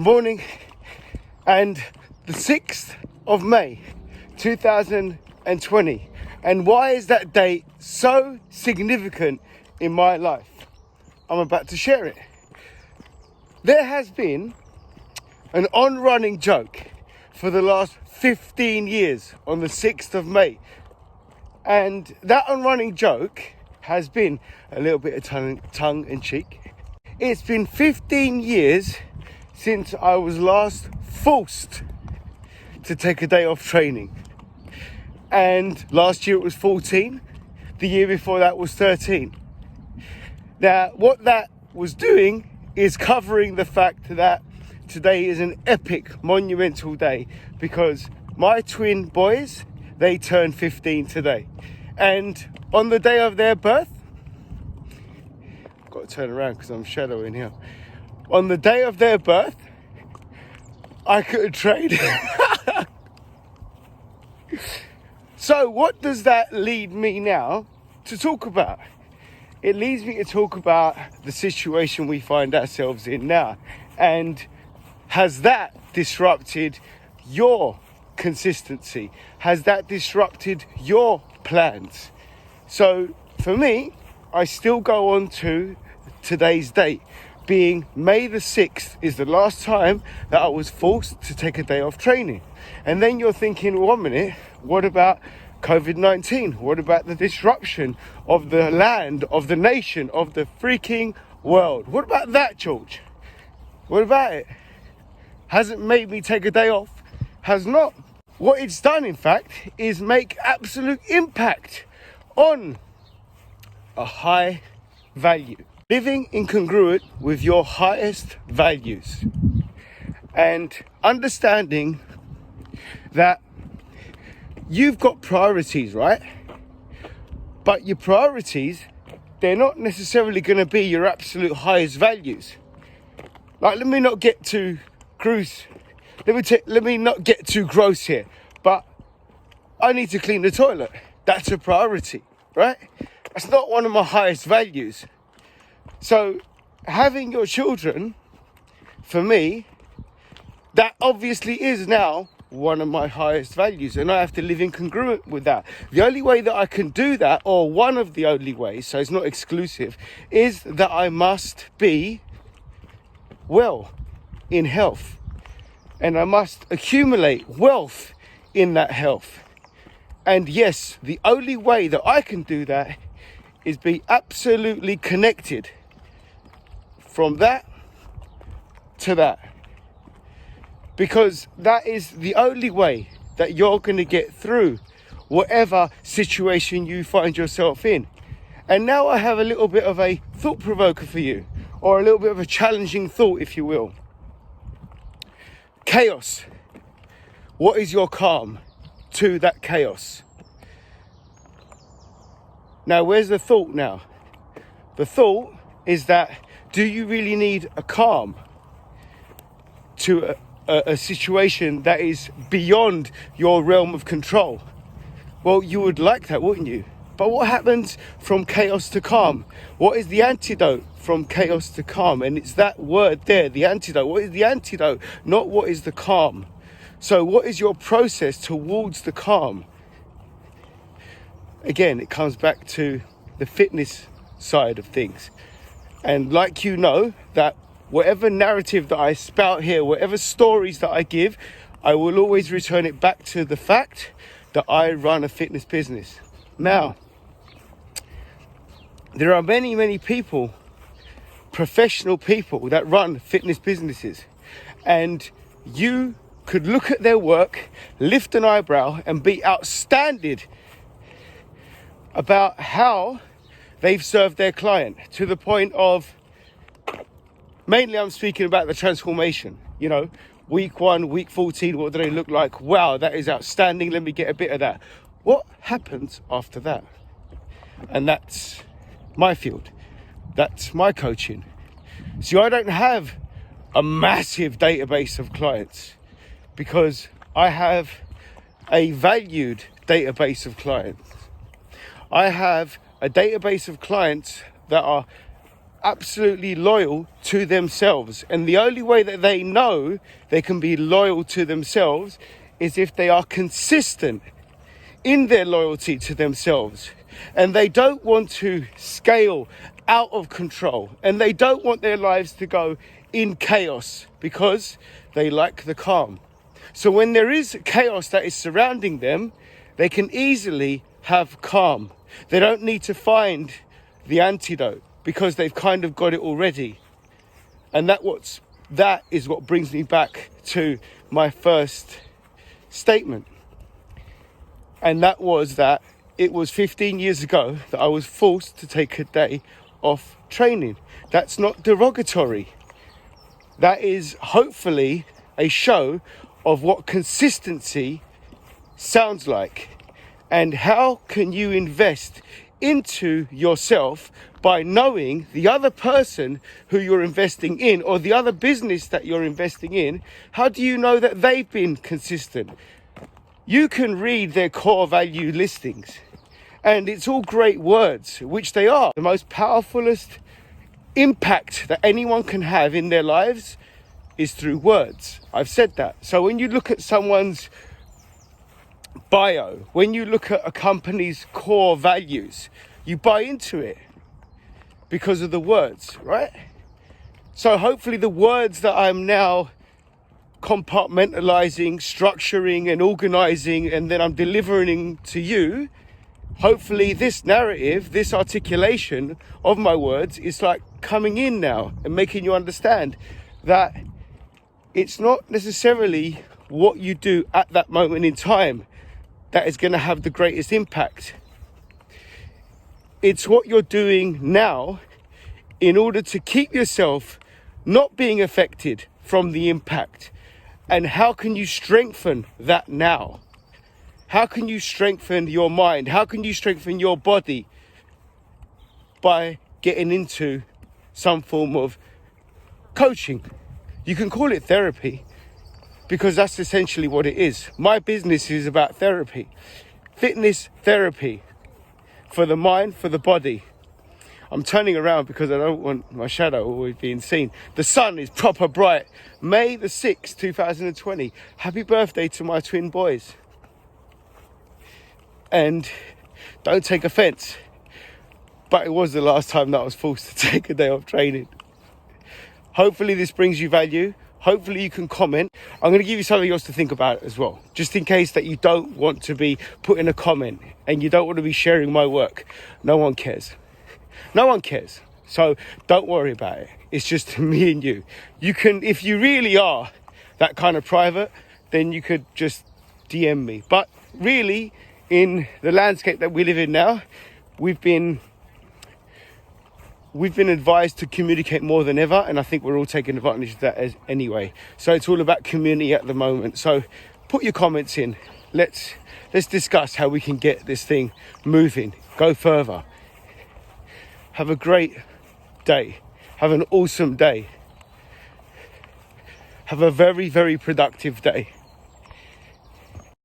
Morning, and the 6th of May 2020. And why is that date so significant in my life? I'm about to share it. There has been an on-running joke for the last 15 years on the 6th of May. And that on-running joke has been a little bit of tongue in cheek. It's been 15 years since I was last forced to take a day off training. And last year it was 14. The year before that was 13. Now, what that was doing is covering the fact that today is an epic, monumental day because my twin boys, they turn 15 today. And on the day of their birth, I've got to turn around because I'm shadowing here. On the day of their birth, I could trade. So what does that lead me now to talk about? It leads me to talk about the situation we find ourselves in now. And has that disrupted your consistency? Has that disrupted your plans? So for me, I still go on to today's date, being May the 6th is the last time that I was forced to take a day off training. And then you're thinking, 1 minute, what about COVID-19? What about the disruption of the land, of the nation, of the freaking world? What about that, George? What about it? Hasn't made me take a day off? Has not. What it's done, in fact, is make absolute impact on a high value. Living incongruent with your highest values and understanding that you've got priorities, right? But your priorities, they're not necessarily going to be your absolute highest values. Like, let me not get too gross. Let me not get too gross here. But I need to clean the toilet. That's a priority, right? That's not one of my highest values. So having your children, for me, that obviously is now one of my highest values, and I have to live incongruent with that. The only way that I can do that, or one of the only ways, so it's not exclusive, is that I must be well in health, and I must accumulate wealth in that health. And yes, the only way that I can do that is be absolutely connected from that to that. Because that is the only way that you're going to get through whatever situation you find yourself in. And now I have a little bit of a thought provoker for you, or a little bit of a challenging thought, if you will. Chaos. What is your calm to that chaos? Now, where's the thought now? The thought is that, do you really need a calm to a situation that is beyond your realm of control? Well, you would like that, wouldn't you? But what happens from chaos to calm? What is the antidote from chaos to calm? And it's that word there, the antidote. What is the antidote? Not what is the calm. So what is your process towards the calm? Again, it comes back to the fitness side of things. And like you know, that whatever narrative that I spout here, whatever stories that I give, I will always return it back to the fact that I run a fitness business. Now, there are many, many people, professional people that run fitness businesses. And you could look at their work, lift an eyebrow and be outstanded about how they've served their client, to the point of, mainly I'm speaking about the transformation. You know, week 1, week 14, what do they look like? Wow, that is outstanding. Let me get a bit of that. What happens after that? And that's my field. That's my coaching. See, I don't have a massive database of clients because I have a valued database of clients. I have a database of clients that are absolutely loyal to themselves. And the only way that they know they can be loyal to themselves is if they are consistent in their loyalty to themselves. And they don't want to scale out of control. And they don't want their lives to go in chaos because they like the calm. So when there is chaos that is surrounding them, they can easily have calm. They don't need to find the antidote because they've kind of got it already. And that is what brings me back to my first statement. And that was that it was 15 years ago that I was forced to take a day off training. That's not derogatory. That is hopefully a show of what consistency sounds like. And how can you invest into yourself by knowing the other person who you're investing in or the other business that you're investing in? How do you know that they've been consistent? You can read their core value listings and it's all great words, which they are. The most powerfulest impact that anyone can have in their lives is through words. I've said that. So when you look at someone's bio, when you look at a company's core values, you buy into it because of the words, right? So hopefully the words that I'm now compartmentalizing, structuring and organizing, and then I'm delivering to you, hopefully this narrative, this articulation of my words is like coming in now and making you understand that it's not necessarily what you do at that moment in time that is going to have the greatest impact. It's what you're doing now in order to keep yourself not being affected from the impact. And how can you strengthen that now? How can you strengthen your mind? How can you strengthen your body? By getting into some form of coaching. You can call it therapy, because that's essentially what it is. My business is about therapy, fitness therapy for the mind, for the body. I'm turning around because I don't want my shadow always being seen. The sun is proper bright. May the 6th, 2020. Happy birthday to my twin boys. And don't take offense, but it was the last time that I was forced to take a day off training. Hopefully this brings you value. Hopefully you can comment. I'm going to give you something else to think about as well, just in case that you don't want to be putting a comment and you don't want to be sharing my work. No one cares. No one cares. So don't worry about it. It's just me and you. You can, if you really are that kind of private, then you could just DM me. But really, in the landscape that we live in now, we've been advised to communicate more than ever, and I think we're all taking advantage of that anyway. So it's all about community at the moment. So put your comments in. Let's discuss how we can get this thing moving, go further. Have a great day. Have an awesome day. Have a very, very productive day.